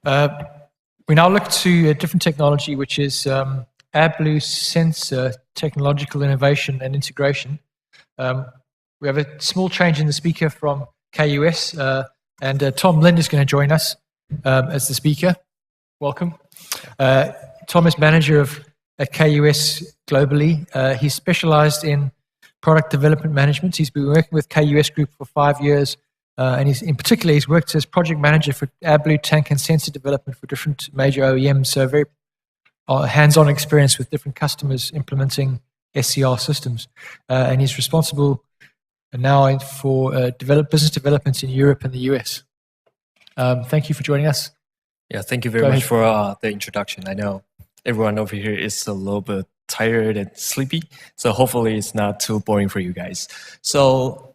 Uh, we now look to a different technology, which is AirBlue sensor technological innovation and integration. We have a small change in the speaker from KUS, and Tom Lind is going to join us as the speaker. Welcome. Tom is manager at KUS globally. He's specialized in product development management. He's been working with KUS Group for 5 years, and he's worked as project manager for AirBlue tank and sensor development for different major OEMs. So very hands-on experience with different customers implementing SCR systems, and he's responsible now for business developments in Europe and the US. Thank you for joining us. Yeah, thank you very much for the introduction. I know everyone over here is a little bit tired and sleepy, so hopefully it's not too boring for you guys. So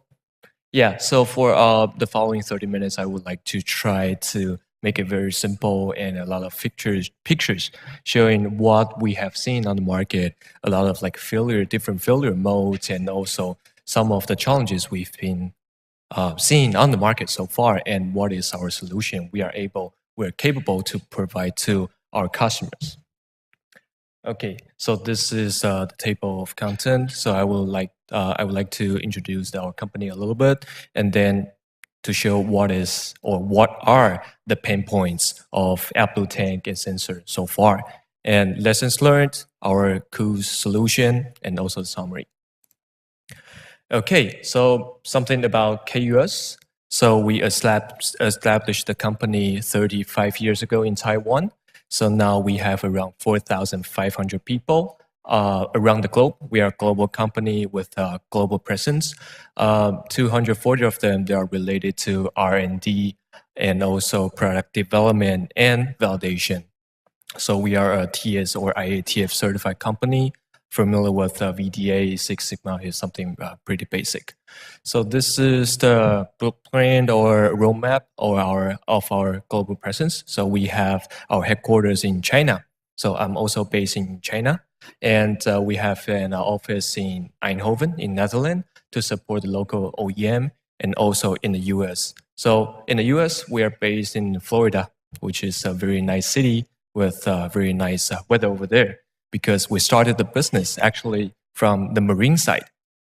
for the following 30 minutes, I would like to try to make it very simple and a lot of pictures showing what we have seen on the market, a lot of like different failure modes, and also some of the challenges we've been seeing on the market so far, and what is our solution we're capable to provide to our customers. Okay, so this is the table of content. So I would like to introduce our company a little bit, and then to show what are the pain points of AirBlue tank and sensor so far, and lessons learned, our KUS solution, and also the summary. Okay, so something about KUS. So we established the company 35 years ago in Taiwan. So now we have around 4,500 people around the globe. We are a global company with a global presence. 240 of them, they are related to R&D and also product development and validation. So we are a TS or IATF certified company. Familiar with VDA, Six Sigma is something pretty basic. So this is the blueprint or roadmap of our global presence. So we have our headquarters in China. So I'm also based in China. And we have an office in Eindhoven in Netherlands to support the local OEM, and also in the US. So in the US, we are based in Florida, which is a very nice city with very nice weather over there, because we started the business actually from the marine side.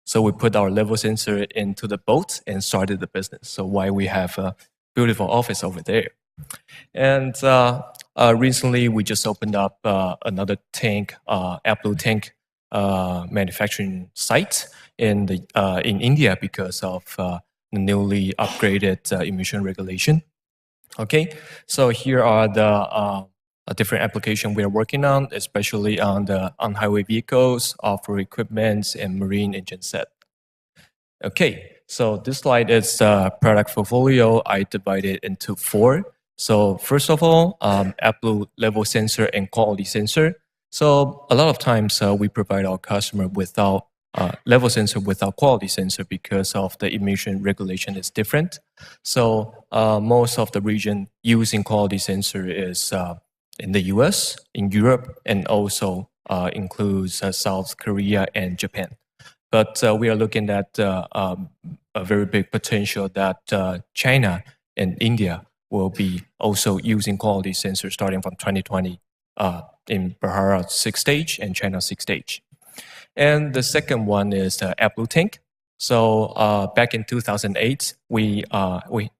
So we put our level sensor into the boat and started the business. So why we have a beautiful office over there. And recently we just opened up another tank, AirBlue tank manufacturing site in India because of the newly upgraded emission regulation. Okay, so here are the different application we are working on, especially on the on-highway vehicles, off-road equipment, and marine engine set. Okay, so this slide is product portfolio. I divided into 4. So first of all, AirBlue level sensor and quality sensor. So a lot of times we provide our customer without level sensor without quality sensor because of the emission regulation is different. So most of the region using quality sensor is in the US, in Europe, and also includes South Korea and Japan. But we are looking at a very big potential that China and India will be also using quality sensors starting from 2020 in Bharat 6 stage and China 6 stage. And the second one is AirBlue tank. So back in 2008,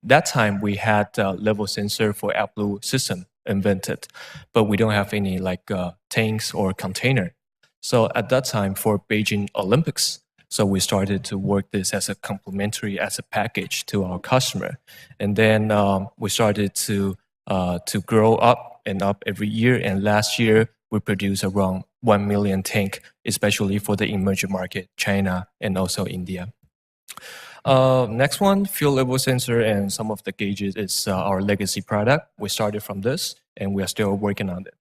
that time we had level sensor for AirBlue system invented, but we don't have any like tanks or container. So at that time for Beijing Olympics, so we started to work this as a complementary, as a package to our customer. And then we started to grow up and up every year. And last year we produced around 1 million tank, especially for the emerging market, China and also India. Next one, fuel level sensor and some of the gauges is our legacy product. We started from this and we are still working on it.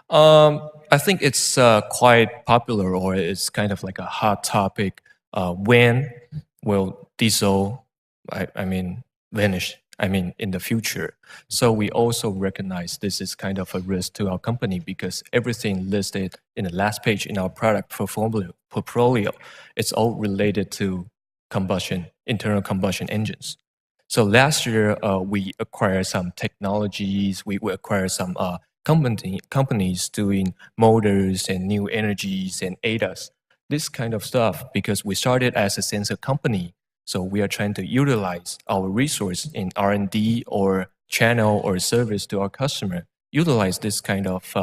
I think it's quite popular, or it's kind of like a hot topic. When will diesel, vanish? In the future. So we also recognize this is kind of a risk to our company because everything listed in the last page in our product portfolio, it's all related to internal combustion engines. So last year, we acquired some technologies. We acquired some companies doing motors and new energies and ADAS, this kind of stuff, because we started as a sensor company. So we are trying to utilize our resource in R&D or channel or service to our customer, utilize this kind of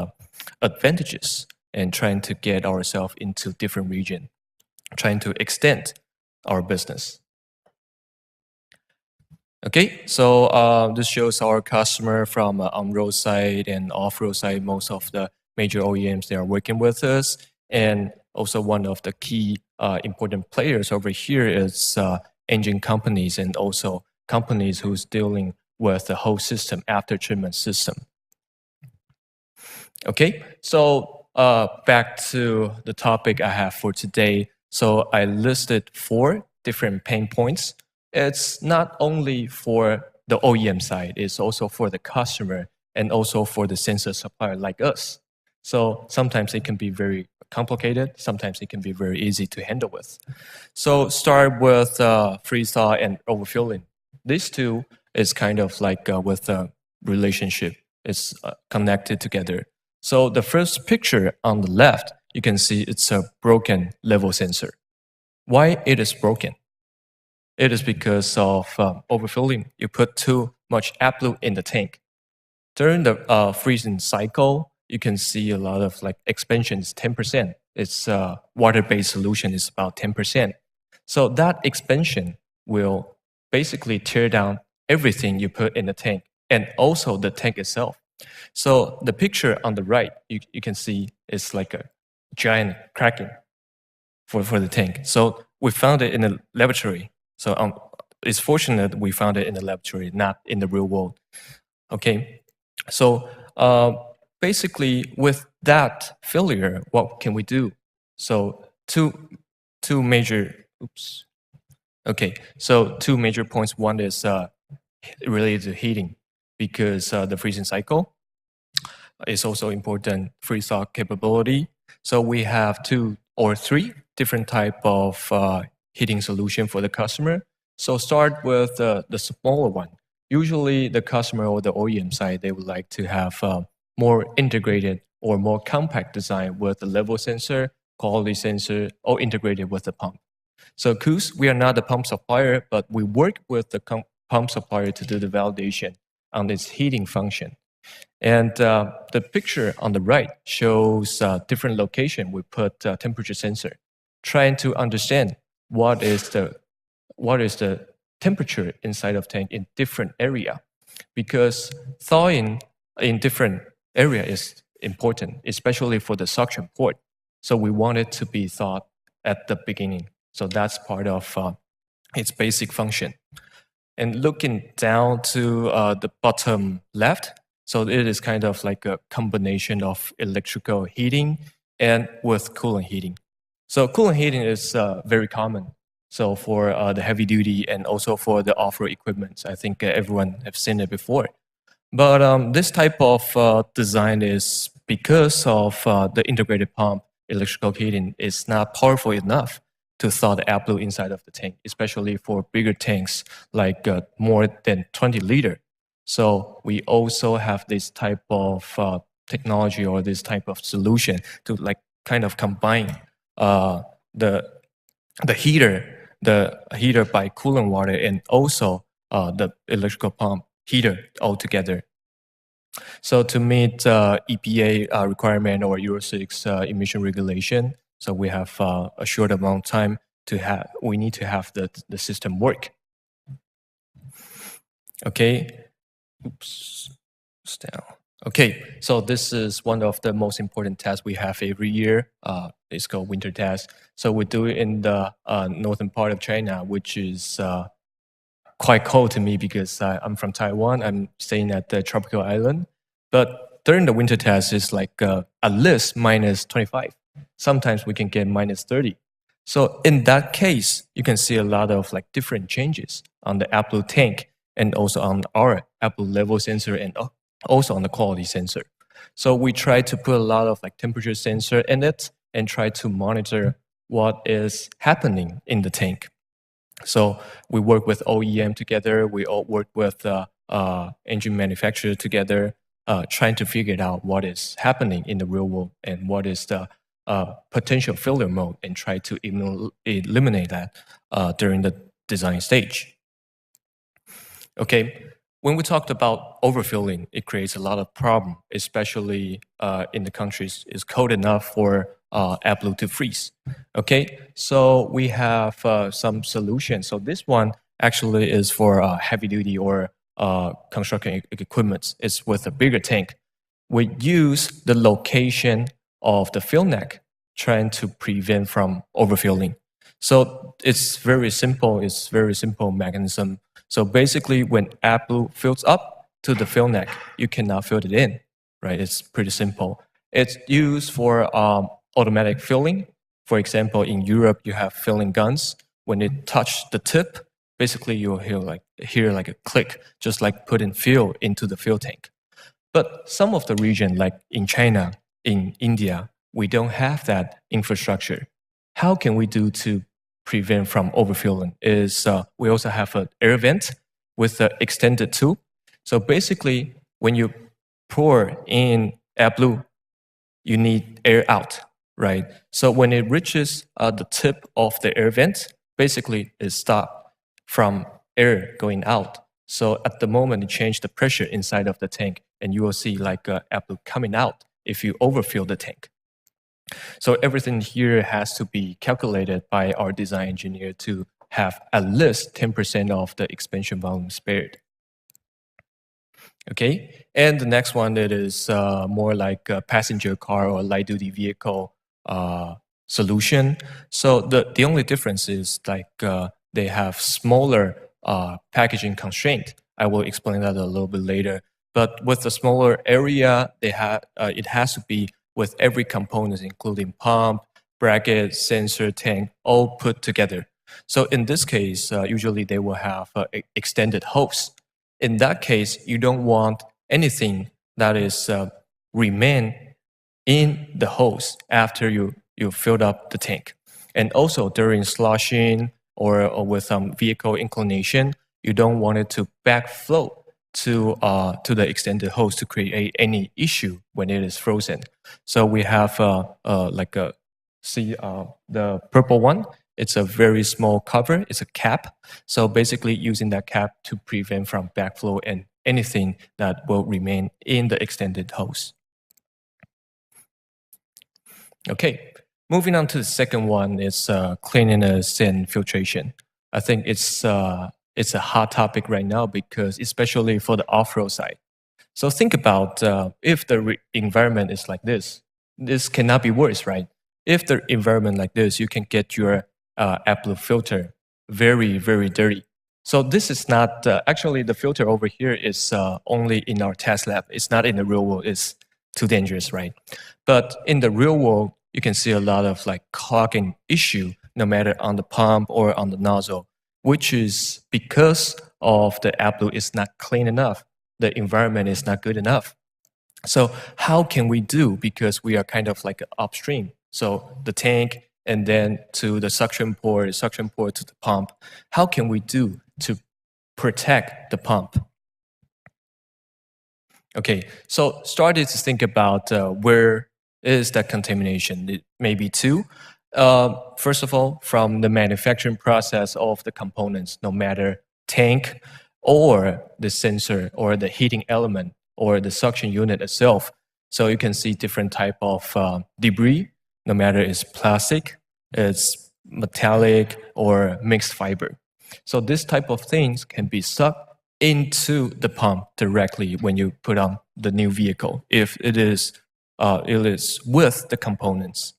advantages and trying to get ourselves into different region, trying to extend our business. Okay, so this shows our customer from on-road side and off-road side. Most of the major OEMs, they are working with us. And also one of the key important players over here is engine companies and also companies who's dealing with the whole system, after treatment system. Okay, so back to the topic I have for today. So I listed 4 different pain points. It's not only for the OEM side, it's also for the customer and also for the sensor supplier like us. So sometimes it can be very complicated, sometimes it can be very easy to handle with. So start with freeze thaw and overfilling. These two is kind of like with a relationship. It's connected together. So the first picture on the left, you can see it's a broken level sensor. Why it is broken? It is because of overfilling. You put too much AdBlue in the tank. During the freezing cycle, you can see a lot of like expansion is 10%. Its water-based solution is about 10%. So that expansion will basically tear down everything you put in the tank and also the tank itself. So the picture on the right, you can see it's like a giant cracking for the tank. So we found it in the laboratory. So it's fortunate we found it in the laboratory, not in the real world. Okay, so basically with that failure, what can we do? So two major, oops. Okay, so 2 major points. One is related to heating, because the freezing cycle is also important freeze thaw capability. So we have 2 or 3 different type of heating solution for the customer. So start with the smaller one. Usually the customer or the OEM side, they would like to have more integrated or more compact design with the level sensor, quality sensor, all integrated with the pump. So KUS, we are not the pump supplier, but we work with the pump supplier to do the validation on its heating function. And the picture on the right shows different location we put temperature sensor, trying to understand what is the temperature inside of tank in different area, because thawing in different area is important, especially for the suction port. So we want it to be thawed at the beginning. So that's part of its basic function. And looking down to the bottom left, so it is kind of like a combination of electrical heating and with coolant heating. So coolant heating is very common. So for the heavy duty and also for the off-road equipment, I think everyone have seen it before. But this type of design is because of the integrated pump, electrical heating is not powerful enough to thaw the AdBlue inside of the tank, especially for bigger tanks like more than 20 liter. So we also have this type of technology or this type of solution to like kind of combine the heater by coolant water and also the electrical pump heater all together. So to meet EPA requirement or Euro 6 emission regulation, so we have a short amount of time to have. We need to have the system work. Okay. Oops. Down. Okay. So this is one of the most important tests we have every year. It's called winter test. So we do it in the northern part of China, which is quite cold to me because I'm from Taiwan. I'm staying at the tropical island. But during the winter test, it's like at least minus 25. Sometimes we can get minus 30. So in that case, you can see a lot of like different changes on the AdBlue tank and also on our AdBlue level sensor and also on the quality sensor. So we try to put a lot of like temperature sensor in it and try to monitor what is happening in the tank. So we work with OEM together. We all work with engine manufacturer together, trying to figure out what is happening in the real world and what is the potential failure mode, and try to eliminate that during the design stage. Okay, when we talked about overfilling, it creates a lot of problem, especially in the countries it's cold enough for AppBlue to freeze. Okay, so we have some solutions. So this one actually is for heavy duty or construction equipment. It's with a bigger tank. We use the location of the fill neck, trying to prevent from overfilling. So it's very simple. It's very simple mechanism. So basically, when AppBlue fills up to the fill neck, you cannot fill it in, right? It's pretty simple. It's used for automatic filling. For example, in Europe, you have filling guns. When it touch the tip, basically you'll hear like a click, just like putting fuel into the fuel tank. But some of the region, like in China, in India, we don't have that infrastructure. How can we do to prevent from overfilling? Is we also have an air vent with an extended tube. So basically, when you pour in AppBlue, you need air out, right? So when it reaches the tip of the air vent, basically it stops from air going out. So at the moment, you change the pressure inside of the tank, and you will see like AppBlue coming out if you overfill the tank. So everything here has to be calculated by our design engineer to have at least 10% of the expansion volume spared. Okay, and the next one, it is more like a passenger car or light duty vehicle solution. So the only difference is like they have smaller packaging constraint. I will explain that a little bit later. But with the smaller area, they have it has to be with every component, including pump, bracket, sensor, tank, all put together. So in this case, usually they will have extended hose. In that case, you don't want anything that is remain in the hose after you filled up the tank. And also during sloshing or with some vehicle inclination, you don't want it to backflow to the extended hose to create any issue when it is frozen. So we have like a see the purple one. It's a very small cover. It's a cap. So basically using that cap to prevent from backflow and anything that will remain in the extended hose. Okay, moving on to the second one is cleanliness and filtration. I think it's a hot topic right now because especially for the off-road side. So think about if the environment is like this cannot be worse, right? If the environment like this, you can get your AppBlue filter very, very dirty. So this is not, actually the filter over here is only in our test lab. It's not in the real world. It's too dangerous, right? But in the real world, you can see a lot of like clogging issue, no matter on the pump or on the nozzle, which is because of the AppBlue is not clean enough. The environment is not good enough. So how can we do? Because we are kind of like upstream. So the tank and then to the suction port to the pump. How can we do to protect the pump? Okay, so started to think about where is that contamination? It may be two. First of all, from the manufacturing process of the components, no matter tank or the sensor or the heating element or the suction unit itself. So you can see different type of debris, no matter it's plastic, it's metallic or mixed fiber. So this type of things can be sucked into the pump directly when you put on the new vehicle, if it is with the components.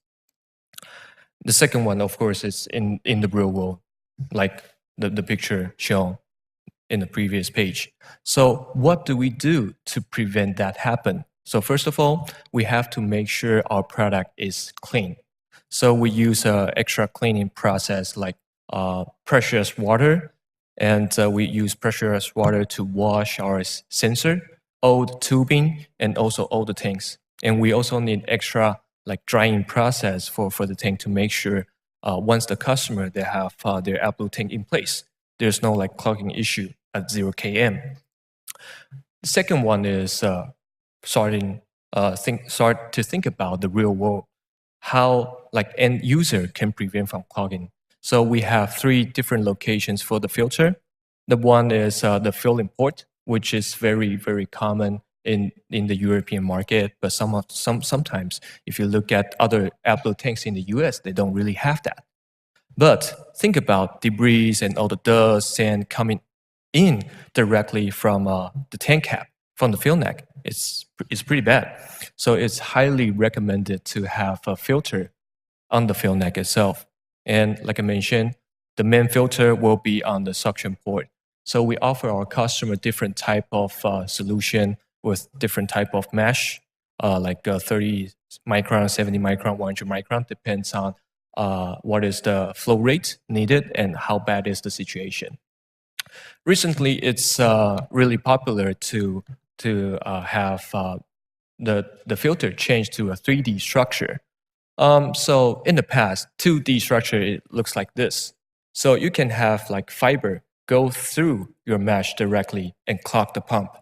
The second one, of course, is in the real world, like the picture shown in the previous page. So what do we do to prevent that happen? So first of all, we have to make sure our product is clean. So we use an extra cleaning process like precious water, and we use precious water to wash our sensor, all the tubing, and also all the tanks. And we also need extra like drying process for the tank to make sure once the customer they have their AppBlue tank in place, there's no like clogging issue at 0 km. The second one is start to think about the real world, how like end user can prevent from clogging. So we have 3 different locations for the filter. The one is the filling port, which is very, very common in the European market. But sometimes, if you look at other AppBlue tanks in the US, they don't really have that. But think about debris and all the dust and coming in directly from the tank cap, from the fill neck. It's pretty bad. So it's highly recommended to have a filter on the fill neck itself. And like I mentioned, the main filter will be on the suction port. So we offer our customer different type of solution with different type of mesh, like 30 micron, 70 micron, 100 micron, depends on what is the flow rate needed and how bad is the situation. Recently, it's really popular to have the filter changed to a 3D structure. So in the past, 2D structure, it looks like this. So you can have like fiber go through your mesh directly and clog the pump.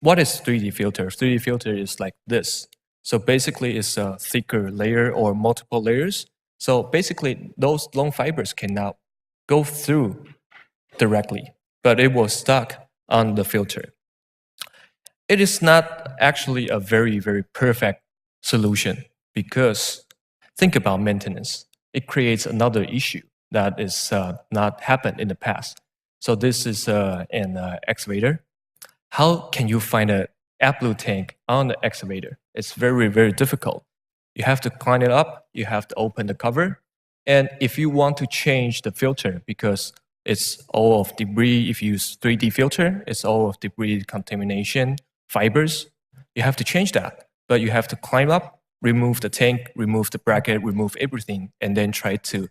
What is 3D filter? 3D filter is like this. So basically it's a thicker layer or multiple layers. So basically those long fibers cannot go through directly, but it will stuck on the filter. It is not actually a very, very perfect solution because think about maintenance. It creates another issue that is not happened in the past. So this is an excavator. How can you find an AppBlue tank on the excavator? It's very, very difficult. You have to climb it up. You have to open the cover. And if you want to change the filter, because it's all of debris, if you use 3D filter, it's all of debris contamination, fibers, you have to change that. But you have to climb up, remove the tank, remove the bracket, remove everything, and then try to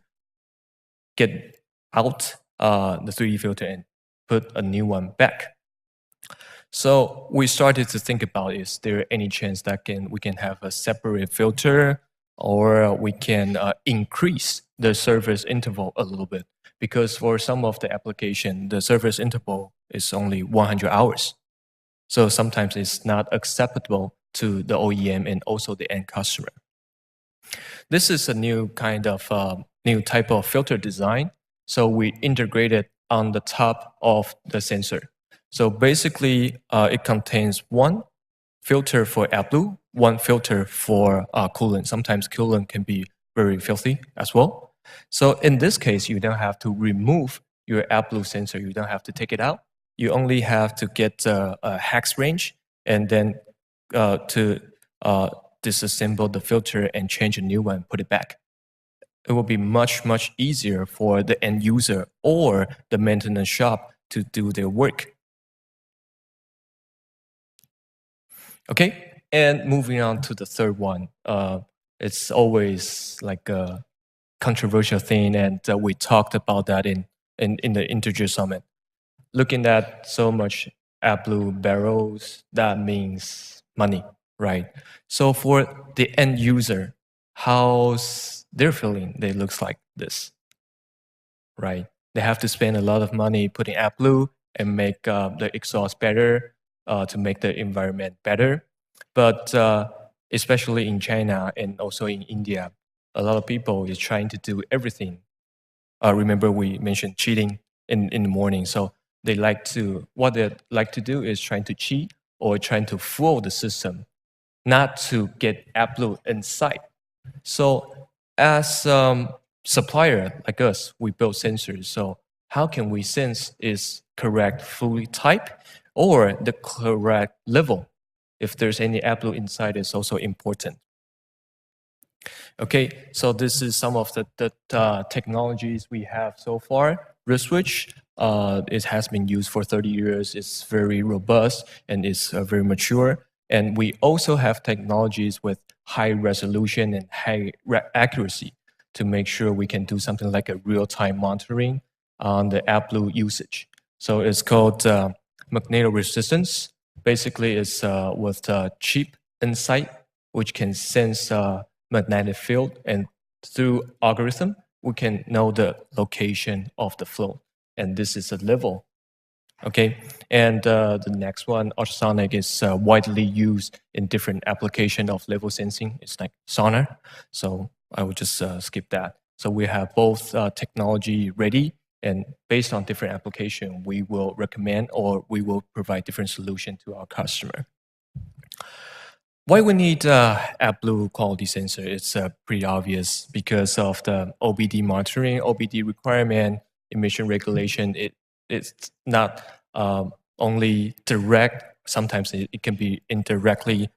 get out the 3D filter and put a new one back. So we started to think about, is there any chance that we can have a separate filter, or we can increase the service interval a little bit? Because for some of the application, the service interval is only 100 hours. So sometimes it's not acceptable to the OEM and also the end customer. This is a new kind of new type of filter design. So we integrated on the top of the sensor. So basically, it contains one filter for AppBlue, one filter for coolant. Sometimes coolant can be very filthy as well. So in this case, you don't have to remove your AppBlue sensor. You don't have to take it out. You only have to get a hex range and then to disassemble the filter and change a new one, put it back. It will be much, much easier for the end user or the maintenance shop to do their work. Okay, and moving on to the third one. It's always like a controversial thing, and we talked about that in the Integer Summit. Looking at so much AppBlue barrels, that means money, right? So for the end user, how's their feeling? They looks like this, right? They have to spend a lot of money putting AppBlue and make the exhaust better to make the environment better. But especially in China and also in India, a lot of people is trying to do everything. Remember we mentioned cheating in the morning. So what they like to do is trying to cheat or trying to fool the system, not to get AppBlue inside. So as supplier like us, we build sensors. So how can we sense is correct fully type or the correct level? If there's any AppBlue inside, is also important. Okay, so this is some of the technologies we have so far. Wrist-switch, it has been used for 30 years. It's very robust and it's very mature. And we also have technologies with high resolution and high accuracy to make sure we can do something like a real-time monitoring on the AppBlue usage. So it's called magnetoresistance. Basically, it's with a chip inside, which can sense magnetic field, and through algorithm, we can know the location of the flow, and this is a level. Okay, and the next one, ultrasonic, is widely used in different application of level sensing. It's like sonar, so I would just skip that. So we have both technology ready, and based on different application, we will recommend or we will provide different solution to our customer. Why we need AppBlue quality sensor? It's pretty obvious because of the OBD monitoring, OBD requirement, emission regulation. It's not only direct. Sometimes it can be indirectly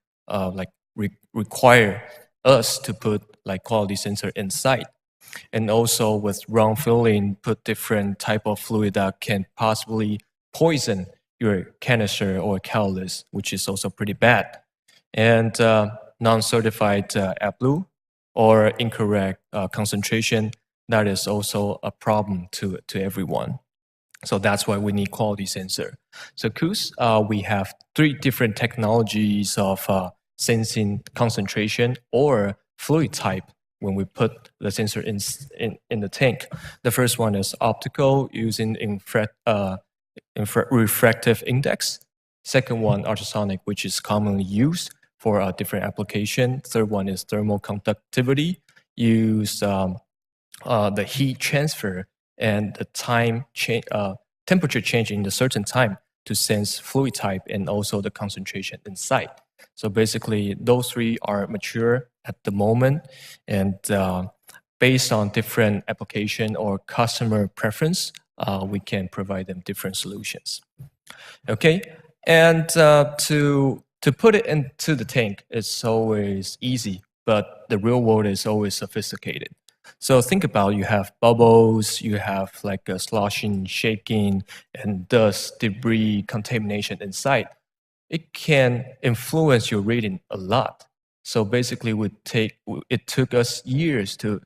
require us to put like quality sensor inside. And also with wrong filling, put different type of fluid that can possibly poison your canister or catalyst, which is also pretty bad. And non-certified AppBlue or incorrect concentration, that is also a problem to everyone. So that's why we need quality sensor. So KUS, we have 3 different technologies of sensing concentration or fluid type when we put the sensor in the tank. The first one is optical using refractive index. Second one, ultrasonic, which is commonly used for a different application. Third one is thermal conductivity, use the heat transfer and the temperature change in a certain time to sense fluid type and also the concentration inside. So basically, those 3 are mature at the moment, and based on different application or customer preference, we can provide them different solutions. Okay, and to put it into the tank is always easy, but the real world is always sophisticated. So think about, you have bubbles, you have like a sloshing, shaking, and dust, debris, contamination inside. It can influence your reading a lot. So basically, it took us years to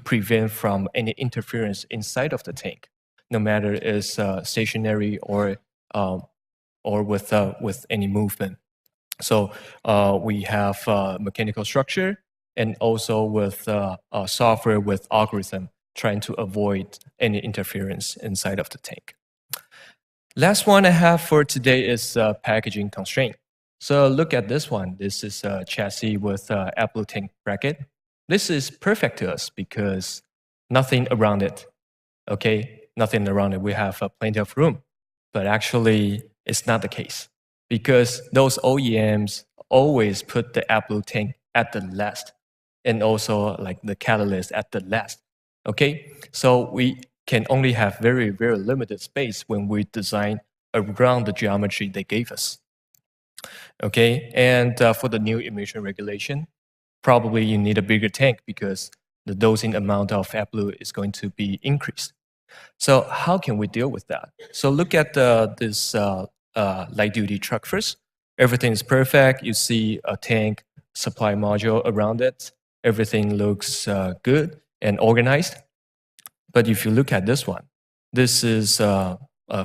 prevent from any interference inside of the tank, no matter it's stationary or with any movement. So we have mechanical structure and also with software with algorithm trying to avoid any interference inside of the tank. Last one I have for today is packaging constraint. So look at this one. This is a chassis with AppBlue tank bracket. This is perfect to us because nothing around it. Okay, nothing around it. We have plenty of room, but actually it's not the case because those OEMs always put the AppBlue tank at the last and also like the catalyst at the last. Okay, so we can only have very, very limited space when we design around the geometry they gave us. Okay, and for the new emission regulation, probably you need a bigger tank because the dosing amount of AppBlue is going to be increased. So how can we deal with that? So look at this light-duty truck first. Everything is perfect. You see a tank, supply module around it. Everything looks good and organized. But if you look at this one, this is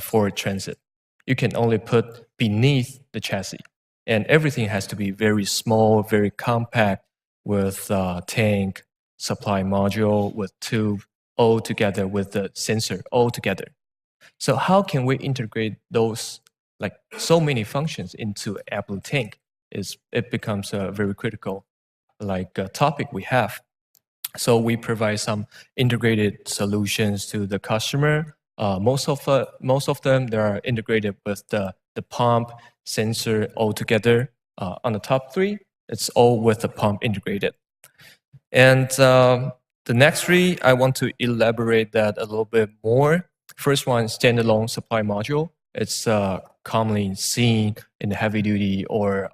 Ford Transit. You can only put beneath the chassis. And everything has to be very small, very compact with tank, supply module, with tube, all together with the sensor all together. So how can we integrate those like so many functions into AppBlue tank? It becomes a very critical topic we have. So we provide some integrated solutions to the customer. Most of them, they are integrated with the pump, sensor all together. On the top 3, it's all with the pump integrated. And the next 3, I want to elaborate that a little bit more. First one, standalone supply module. It's commonly seen in the heavy duty or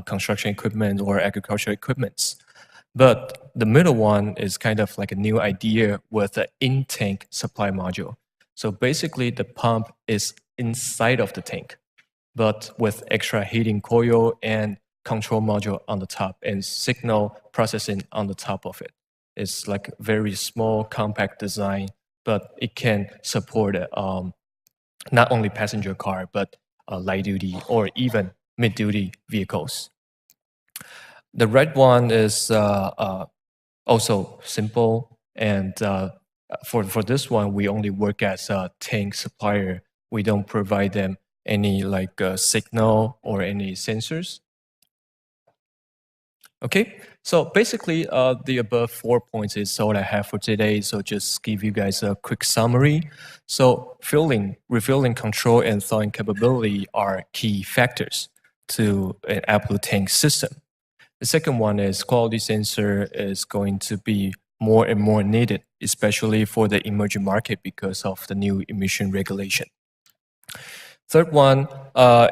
construction equipment or agricultural equipments. But the middle one is kind of like a new idea with an in-tank supply module. So basically the pump is inside of the tank, but with extra heating coil and control module on the top and signal processing on the top of it. It's like very small, compact design, but it can support not only passenger car, but light duty or even mid duty vehicles. The red one is also simple And for this one, we only work as a tank supplier. We don't provide them any like signal or any sensors. Okay, so basically the above 4 points is all I have for today. So just give you guys a quick summary. So refueling control and thawing capability are key factors to an AppBlue tank system. The second one is quality sensor is going to be more and more needed, especially for the emerging market because of the new emission regulation. Third one,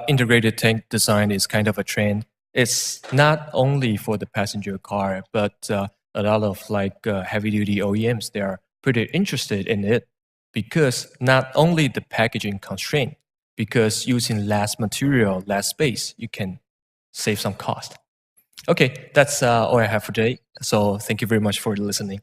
integrated tank design is kind of a trend. It's not only for the passenger car, but a lot of like heavy-duty OEMs, they are pretty interested in it because not only the packaging constraint, because using less material, less space, you can save some cost. Okay, that's all I have for today. So thank you very much for listening.